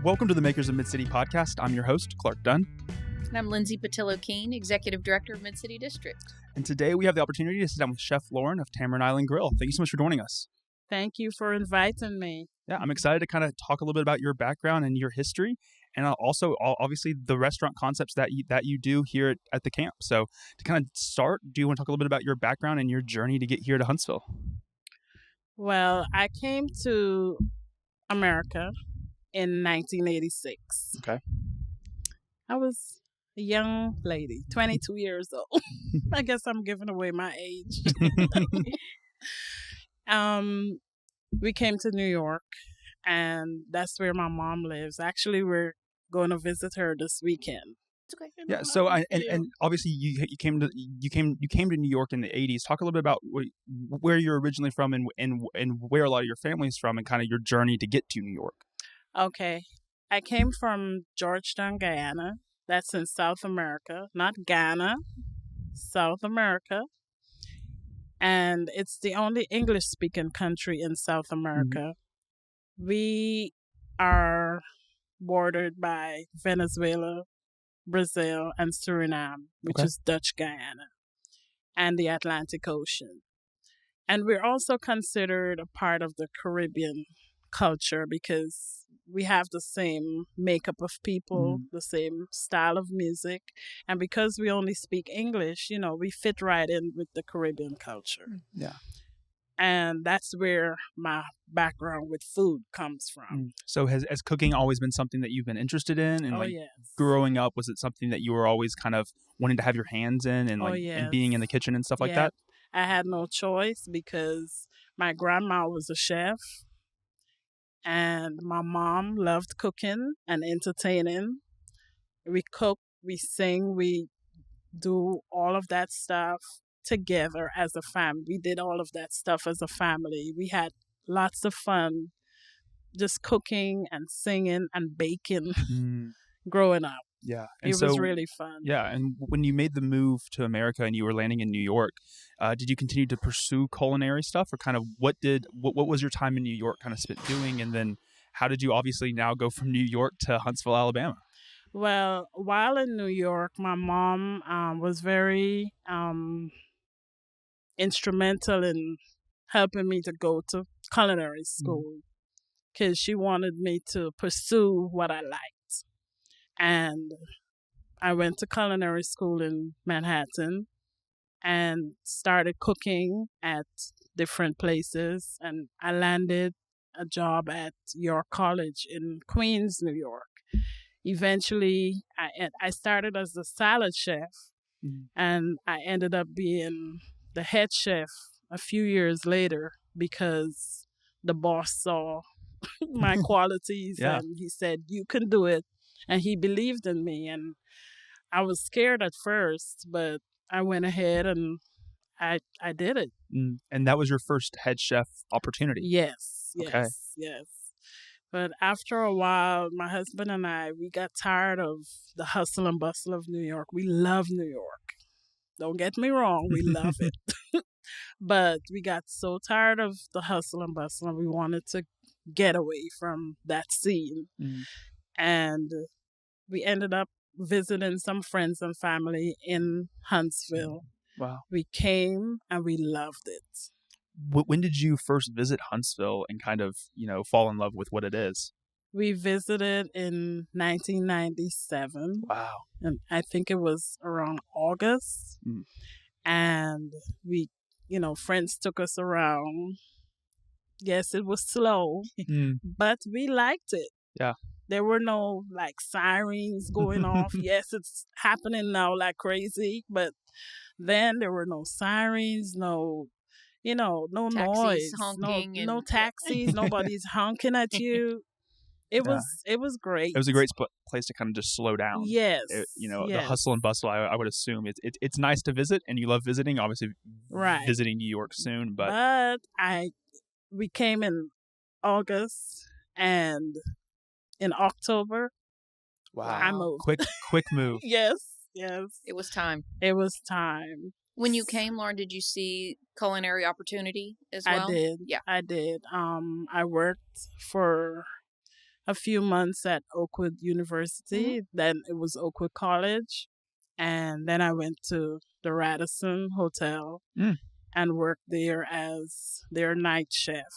Welcome to the Makers of MidCity podcast. I'm your host, Clark Dunn. And I'm Lindsay Patillo-Keene, Executive Director of MidCity District. And today we have the opportunity to sit down with Chef Lauren of Tamarind Island Grille. Thank you so much for joining us. Thank you for inviting me. Yeah, I'm excited to kind of talk a little bit about your background and your history, and also obviously the restaurant concepts that you do here at the camp. So to kind of start, do you want to talk a little bit about your background and your journey to get here to Huntsville? Well, I came to America in 1986. Okay. I was a young lady, 22 years old. I guess I'm giving away my age. We came to New York, and that's where my mom lives. Actually, we're going to visit her this weekend. Yeah. So and obviously you came to New York in the 80s. Talk a little bit about where you're originally from and where a lot of your family is from, and kind of your journey to get to New York. Okay. I came from Georgetown, Guyana. That's in South America, not Ghana, South America. And it's the only English-speaking country in South America. Mm-hmm. We are bordered by Venezuela, Brazil, and Suriname, which is Dutch Guyana, and the Atlantic Ocean. And we're also considered a part of the Caribbean culture because we have the same makeup of people, the same style of music. And because we only speak English, we fit right in with the Caribbean culture. Yeah. And that's where my background with food comes from. So has cooking always been something that you've been interested in? And yes. Growing up, was it something that you were always kind of wanting to have your hands in and and being in the kitchen and stuff like that? I had no choice because my grandma was a chef. And my mom loved cooking and entertaining. We cook, we sing, we do all of that stuff together as a family. We did all of that stuff as a family. We had lots of fun just cooking and singing and baking growing up. Yeah. And it was really fun. Yeah. And when you made the move to America and you were landing in New York, did you continue to pursue culinary stuff, or kind of what was your time in New York kind of spent doing? And then how did you obviously now go from New York to Huntsville, Alabama? Well, while in New York, my mom was very instrumental in helping me to go to culinary school because she wanted me to pursue what I liked. And I went to culinary school in Manhattan and started cooking at different places. And I landed a job at York College in Queens, New York. Eventually, I started as a salad chef, and I ended up being the head chef a few years later because the boss saw my qualities and he said, "You can do it." And he believed in me, and I was scared at first, but I went ahead and I did it. And that was your first head chef opportunity? Yes. Okay. Yes. But after a while, my husband and I, we got tired of the hustle and bustle of New York. We love New York. Don't get me wrong, we love it. But we got so tired of the hustle and bustle, and we wanted to get away from that scene. And we ended up visiting some friends and family in Huntsville. Wow. We came and we loved it. When did you first visit Huntsville and kind of, fall in love with what it is? We visited in 1997. Wow. And I think it was around August. And we, friends took us around. Yes, it was slow, but we liked it. Yeah. There were no sirens going off. Yes, it's happening now like crazy, but then there were no sirens, no taxis noise, honking, no taxis, nobody's honking at you. It was great. It was a great place to kind of just slow down. Yes. The hustle and bustle, I would assume it's nice to visit, and you love visiting, obviously visiting New York soon, but we came in August, and in October, I moved. Quick move. Yes. It was time. When you came, Lauren, did you see culinary opportunity as well? I did. Yeah. I did. I worked for a few months at Oakwood University. Then it was Oakwood College. And then I went to the Radisson Hotel and worked there as their night chef.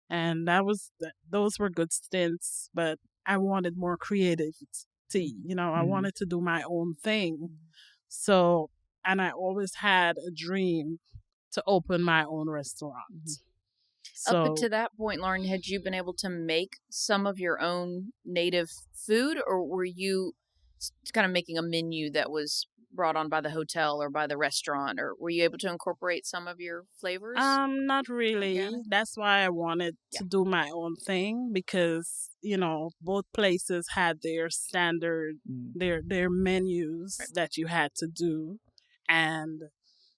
And those were good stints, but I wanted more creativity. I wanted to do my own thing. So, and I always had a dream to open my own restaurant. So, up to that point, Lauren, had you been able to make some of your own native food, or were you kind of making a menu that was brought on by the hotel or by the restaurant, or were you able to incorporate some of your flavors? Not really. Organic? That's why I wanted to do my own thing, because both places had their standard, their menus that you had to do, and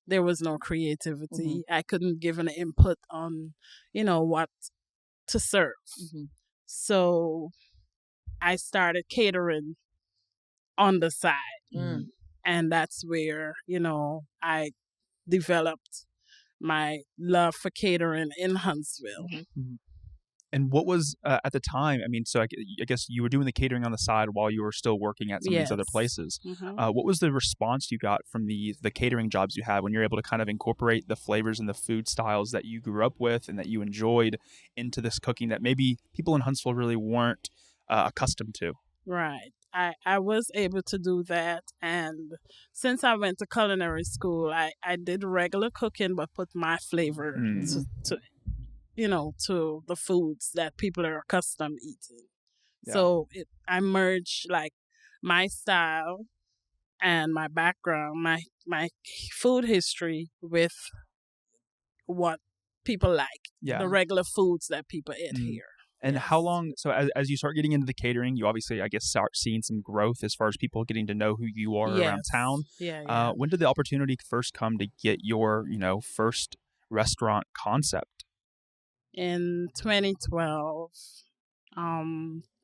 there was no creativity. I couldn't give an input on, what to serve. So I started catering on the side. And that's where, I developed my love for catering in Huntsville. And what was at the time? I mean, so I guess you were doing the catering on the side while you were still working at some of these other places. What was the response you got from the catering jobs you had when you're able to kind of incorporate the flavors and the food styles that you grew up with and that you enjoyed into this cooking that maybe people in Huntsville really weren't accustomed to? Right. I was able to do that, and since I went to culinary school, I did regular cooking but put my flavor to the foods that people are accustomed eating. So I merged like my style and my background, my food history with what people like, the regular foods that people eat here. And how long, so as you start getting into the catering, you obviously, I guess, start seeing some growth as far as people getting to know who you are around town. When did the opportunity first come to get your, first restaurant concept? In 2012,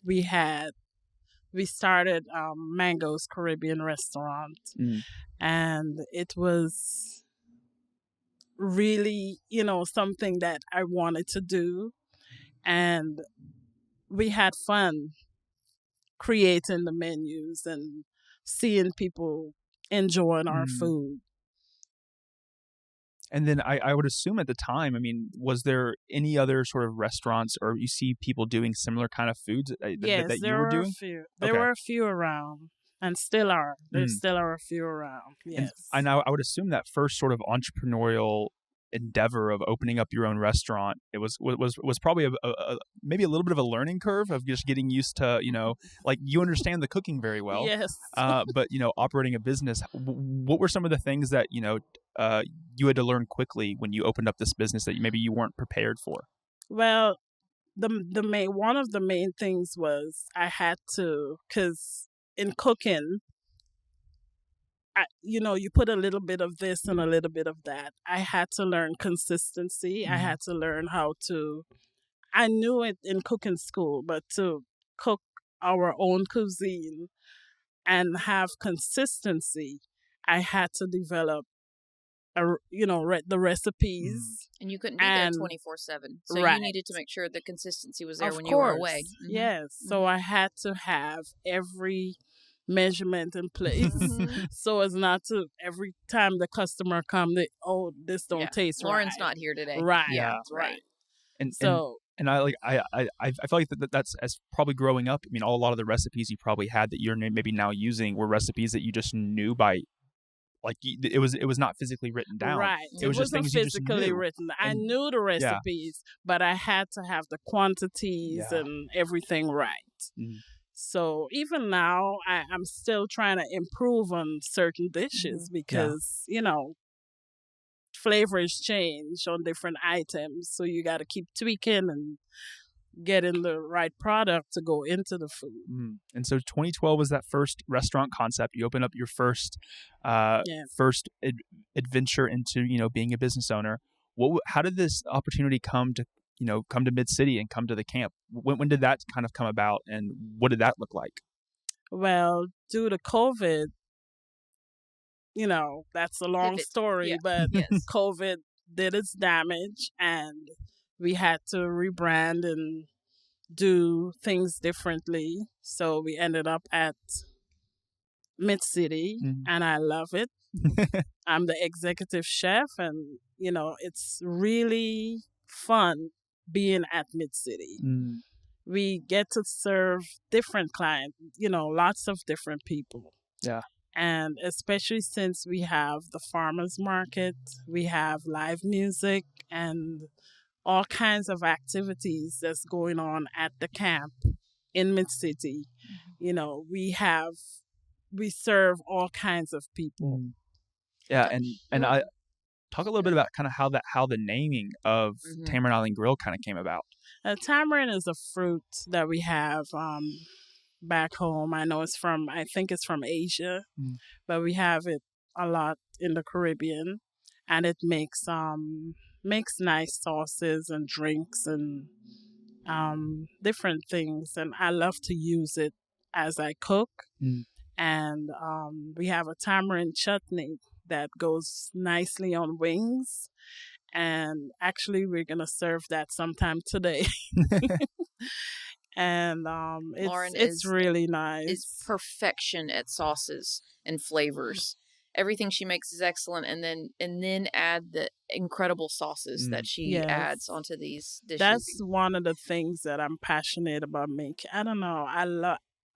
we started Mango's Caribbean Restaurant, and it was really, something that I wanted to do. And we had fun creating the menus and seeing people enjoying our food. And then I would assume at the time, I mean, was there any other sort of restaurants or you see people doing similar kind of foods that you were doing? There were a few around, and still are. There still are a few around. Yes. And I would assume that first sort of entrepreneurial endeavor of opening up your own restaurant, it was probably maybe a little bit of a learning curve of just getting used to, like you understand the cooking very well. Yes. But operating a business, what were some of the things that you had to learn quickly when you opened up this business that maybe you weren't prepared for? Well, one of the main things was I had to, because in cooking, you put a little bit of this and a little bit of that. I had to learn consistency. I had to learn I knew it in cooking school, but to cook our own cuisine and have consistency, I had to develop the recipes. And you couldn't be there 24/7. So you needed to make sure the consistency was there when you were away. Yes. So I had to have every measurement in place so as not to, every time the customer come, this don't taste right. Lauren's not here today. Right. Yeah. Right. And so and I feel like that's as probably growing up. I mean, a lot of the recipes you probably had that you're maybe now using were recipes that you just knew by, like it was not physically written down. Right. It was just things physically you just knew. written. I knew the recipes, but I had to have the quantities and everything right. So even now, I'm still trying to improve on certain dishes because, flavors change on different items. So you got to keep tweaking and getting the right product to go into the food. And so 2012 was that first restaurant concept. You opened up your first adventure into, being a business owner. How did this opportunity come to MidCity and come to the camp? When did that kind of come about, and what did that look like? Well, due to COVID, that's a long story, but COVID did its damage, and we had to rebrand and do things differently. So we ended up at MidCity, and I love it. I'm the executive chef, and it's really fun being at MidCity. We get to serve different clients, lots of different people. Yeah. And especially since we have the farmers market, we have live music and all kinds of activities that's going on at the camp in MidCity. We serve all kinds of people. Yeah, and I talk a little bit about kind of how the naming of Tamarind Island Grill kind of came about. Tamarind is a fruit that we have back home. I think it's from Asia, but we have it a lot in the Caribbean, and it makes nice sauces and drinks and different things. And I love to use it as I cook. And we have a tamarind chutney that goes nicely on wings. And actually, we're going to serve that sometime today. And it's really nice. Is perfection at sauces and flavors. Everything she makes is excellent, and then add the incredible sauces that she adds onto these dishes. That's one of the things that I'm passionate about making. I don't know.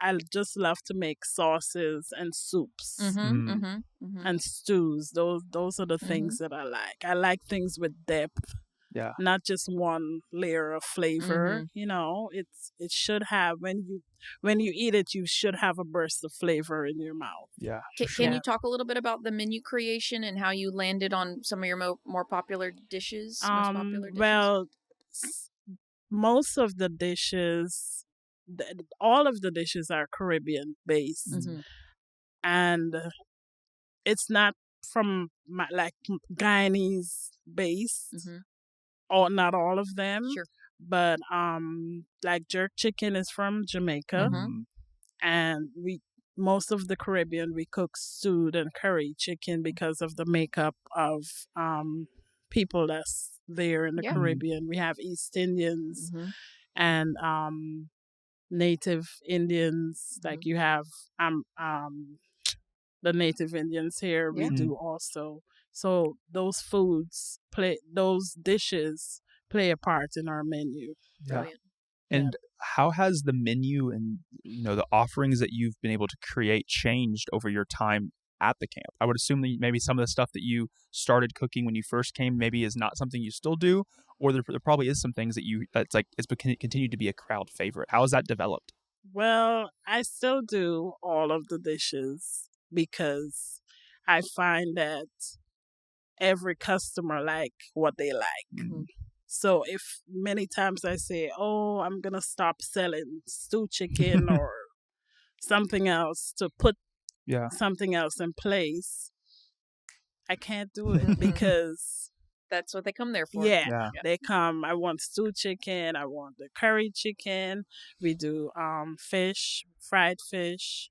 I just love to make sauces and soups and stews. Those are the things that I like. I like things with depth. Yeah. Not just one layer of flavor. It should have, when you eat it, you should have a burst of flavor in your mouth. Yeah. Can you talk a little bit about the menu creation and how you landed on some of your more popular dishes? Most popular dishes? Well, most of the dishes, all of the dishes are Caribbean based, and it's not from Guyanese based. Or not all of them, but like jerk chicken is from Jamaica, and most of the Caribbean we cook stewed and curry chicken because of the makeup of people that's there in the Caribbean. We have East Indians and Native Indians, like you have the Native Indians here. We do also. So those dishes play a part in our menu. Brilliant. And how has the menu and the offerings that you've been able to create changed over your time at the camp? I would assume that maybe some of the stuff that you started cooking when you first came maybe is not something you still do, or there probably is some things that's continued to be a crowd favorite. How has that developed? Well, I still do all of the dishes because I find that every customer like what they like. So if many times I say, I'm going to stop selling stew chicken or something else to put something else in place, I can't do it because that's what they come there for. Yeah. They come, I want stew chicken, I want the curry chicken. We do fried fish,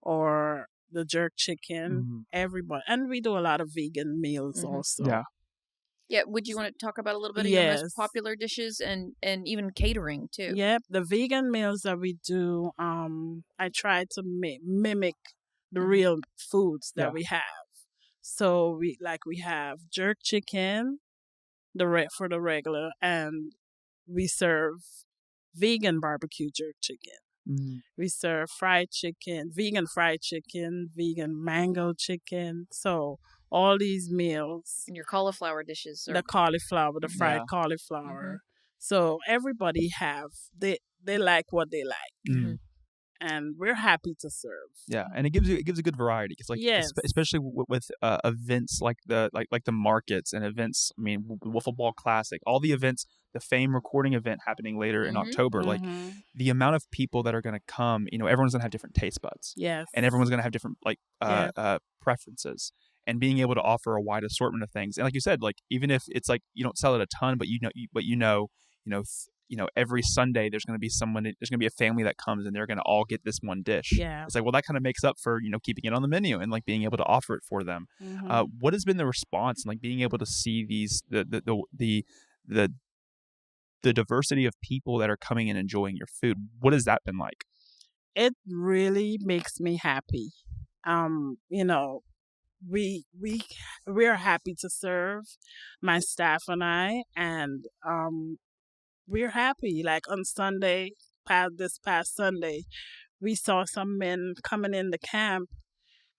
or the jerk chicken, everybody. And we do a lot of vegan meals also. Yeah. Would you want to talk about a little bit of your most popular dishes and even catering too? Yep. The vegan meals that we do, I try to mimic the real foods that we have. So we have jerk chicken, for the regular, and we serve vegan barbecue jerk chicken. We serve vegan fried chicken, vegan mango chicken. So all these meals. And your cauliflower dishes. The fried cauliflower. So everybody they like what they like. And we're happy to serve. Yeah, and it gives a good variety. It's especially with events like the markets and events. I mean, Wiffle Ball Classic, all the events, the Fame recording event happening later in October. Like the amount of people that are going to come, everyone's going to have different taste buds. Yes, and everyone's going to have different preferences. And being able to offer a wide assortment of things, and like you said, like even if it's like you don't sell it a ton, but every Sunday there's going to be a family that comes and they're going to all get this one dish. Yeah. It's like, well, that kind of makes up for, keeping it on the menu and like being able to offer it for them. What has been the response and like being able to see these, the the diversity of people that are coming and enjoying your food. What has that been like? It really makes me happy. You know, we're happy to serve, my staff and I, and we're happy. Like on Sunday, this past Sunday, we saw some men coming in the camp,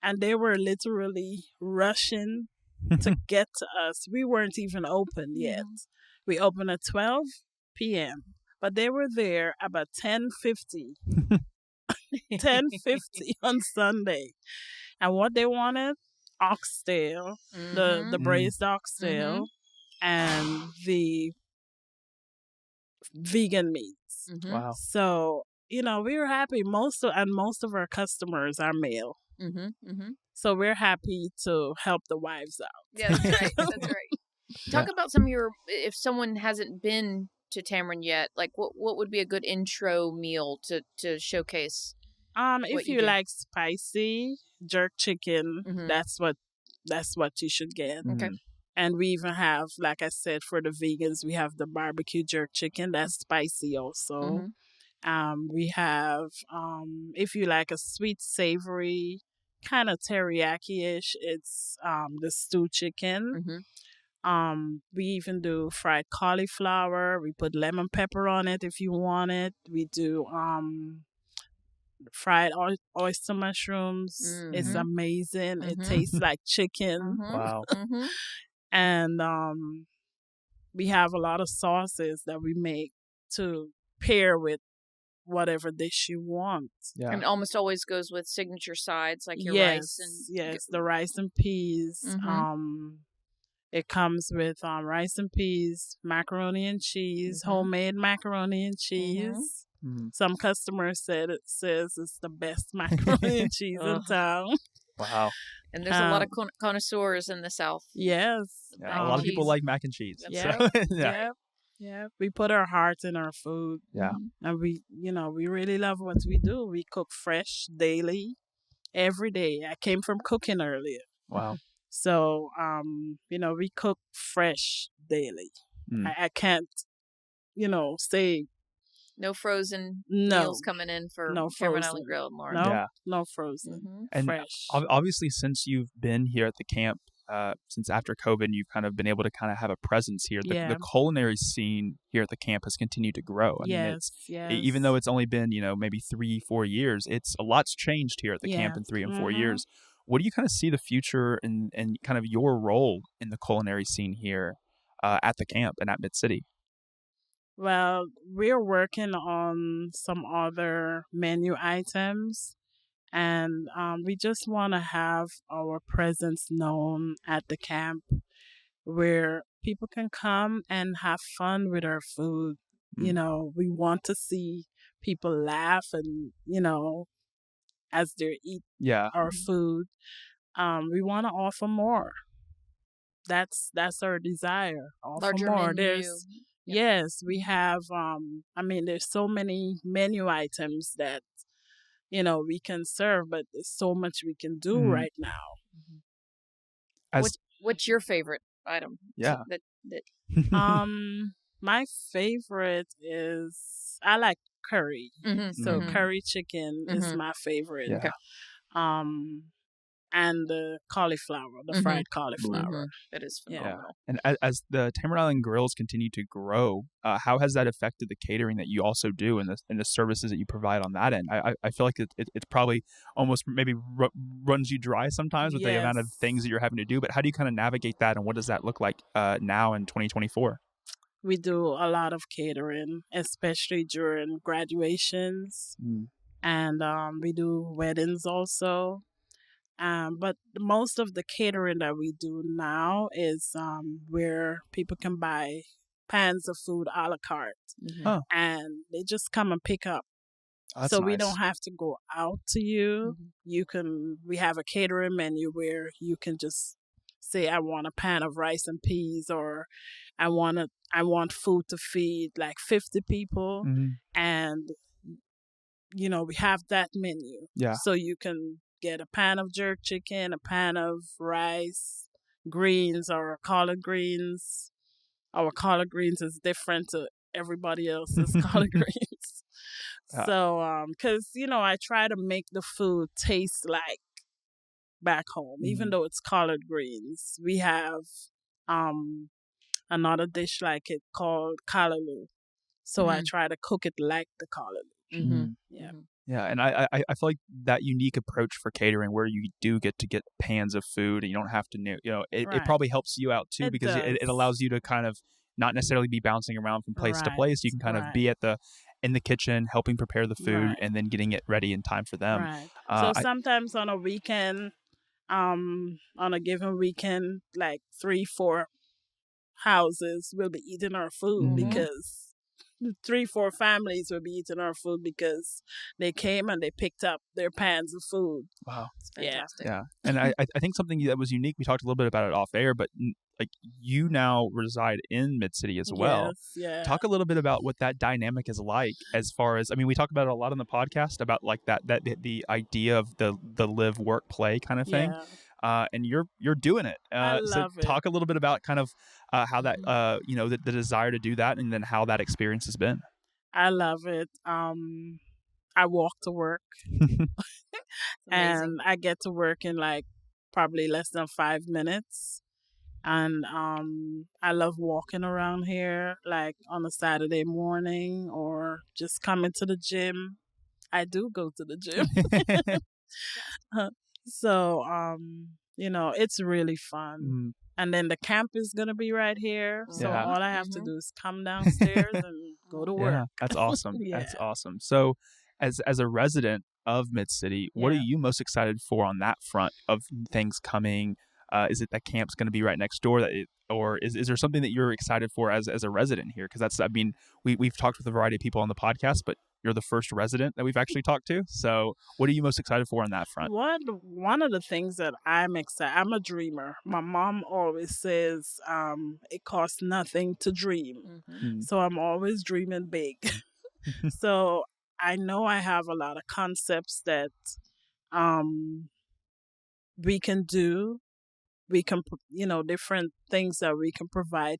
and they were literally rushing to get to us. We weren't even open yet. We opened at 12 p.m., but they were there about 10:50 on Sunday. And what they wanted? Oxtail, the braised oxtail, and the vegan meats. Wow. So, we were happy. Most of our customers are male. So we're happy to help the wives out. Yeah, that's right. That's right. Talk about some of your, if someone hasn't been to Tamarind yet, like what would be a good intro meal to showcase? If you like spicy jerk chicken, that's what you should get. Okay. And we even have, like I said, for the vegans, we have the barbecue jerk chicken that's spicy also. We have, if you like a sweet savory kind of teriyaki-ish, it's the stew chicken. We even do fried cauliflower. We put lemon pepper on it if you want it. We do fried oyster mushrooms. It's amazing. It tastes like chicken. Wow. And we have a lot of sauces that we make to pair with whatever dish you want. Yeah. And almost always goes with signature sides like your rice and the rice and peas. It comes with rice and peas, macaroni and cheese, homemade macaroni and cheese. Some customers says it's the best macaroni and cheese in town. Wow. And there's a lot of connoisseurs in the South. Yes. Yeah, a lot of people like mac and cheese. Yeah. Yeah. We put our heart in our food. Yeah. And we really love what we do. We cook fresh daily, every day. I came from cooking earlier. Wow. So, we cook fresh daily. I can't, say no frozen meals coming in for Tamarind Island Grille more. No frozen. And fresh. Obviously, since you've been here at the camp, since after COVID, you've kind of been able to kind of have a presence here. The culinary scene here at the camp has continued to grow. I mean, even though it's only been, maybe 3-4 years, a lot's changed here at the camp in 3 and 4 years. What do you kind of see the future and kind of your role in the culinary scene here at the camp and at MidCity? Well, we're working on some other menu items, and we just want to have our presence known at the camp where people can come and have fun with our food. We want to see people laugh and, as they eat our food. We want to offer more. That's our desire. Offer larger more. Menu. Yes, we have, there's so many menu items that, we can serve, but there's so much we can do right now. What's your favorite item? Yeah. My favorite is, I like curry. So curry chicken is my favorite. Yeah. And the cauliflower, the fried cauliflower. That is phenomenal. Yeah. And as the Tamarind Island Grilles continue to grow, how has that affected the catering that you also do and the services that you provide on that end? I feel like it's probably almost maybe runs you dry sometimes with the amount of things that you're having to do. But how do you kind of navigate that, and what does that look like now in 2024? We do a lot of catering, especially during graduations, and we do weddings also. But most of the catering that we do now is where people can buy pans of food a la carte, and they just come and pick up. That's so nice. We don't have to go out to you. We have a catering menu where you can just say, I want a pan of rice and peas, or I want food to feed like 50 people, and we have that menu. Yeah. So you can get a pan of jerk chicken, a pan of rice, greens, or collard greens. Our collard greens is different to everybody else's collard greens. So, because, I try to make the food taste like back home, even though it's collard greens. We have another dish like it called callaloo. So I try to cook it like the callaloo. Yeah. Yeah, and I feel like that unique approach for catering, where you do get to get pans of food and you don't have to, it Right. probably helps you out too, It because it does. allows you to kind of not necessarily be bouncing around from place to place. You can kind of be in the kitchen helping prepare the food and then getting it ready in time for them. Right. So sometimes on a weekend, on a given weekend, like 3-4 houses will be eating our food because 3-4 families will be eating our food because they came and they picked up their pans of food. Wow. It's fantastic. Yeah. And I think something that was unique, we talked a little bit about it off air, but like you now reside in MidCity as well. Yes, yeah. Talk a little bit about what that dynamic is like, as far as, I mean, we talk about it a lot on the podcast about like that the idea of the live, work, play kind of thing. Yeah. And you're doing it. I So love it. talk a little bit about kind of how that, the desire to do that, and then how that experience has been. I love it. I walk to work and I get to work in like probably less than 5 minutes. And I love walking around here, like on a Saturday morning, or just coming to the gym. I do go to the gym. So, it's really fun. And then the camp is going to be right here. So all I have to do is come downstairs and go to work. Yeah, that's awesome. Yeah. That's awesome. So as a resident of MidCity, what are you most excited for on that front of things coming? Is it that camp's going to be right next door, or is there something that you're excited for as a resident here? Because that's, I mean, we've talked with a variety of people on the podcast, but you're the first resident that we've actually talked to. So what are you most excited for on that front? One of the things that I'm excited, I'm a dreamer. My mom always says it costs nothing to dream. So I'm always dreaming big. So I know I have a lot of concepts that we can do. We can, different things that we can provide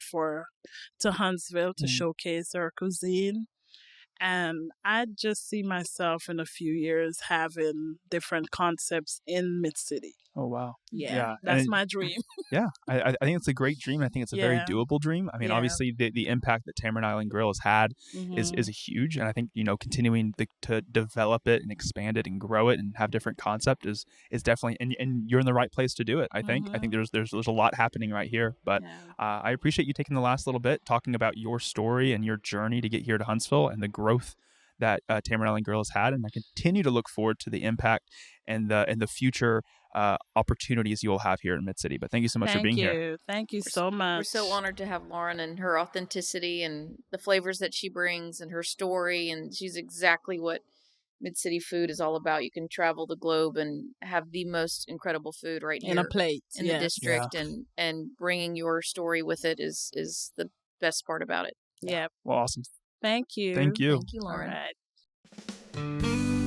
to Huntsville to showcase our cuisine. And I just see myself in a few years having different concepts in MidCity. Oh, wow. Yeah. That's my dream. Yeah. I think it's a great dream. I think it's a very doable dream. I mean, obviously the impact that Tamarind Island Grille has had is huge. And I think, continuing to develop it and expand it and grow it and have different concept is definitely, and you're in the right place to do it. I think there's a lot happening right here, but I appreciate you taking the last little bit, talking about your story and your journey to get here to Huntsville and the growth that Tamarind Island Grille has had, and I continue to look forward to the impact and the future opportunities you will have here in MidCity. But thank you so much for being here. Thank you so much. We're so honored to have Lauren and her authenticity and the flavors that she brings and her story, and she's exactly what MidCity food is all about. You can travel the globe and have the most incredible food right here in a plate in the district, and bringing your story with it is the best part about it. Yeah. Well, awesome. Thank you. Thank you. Thank you, Lauren. All right.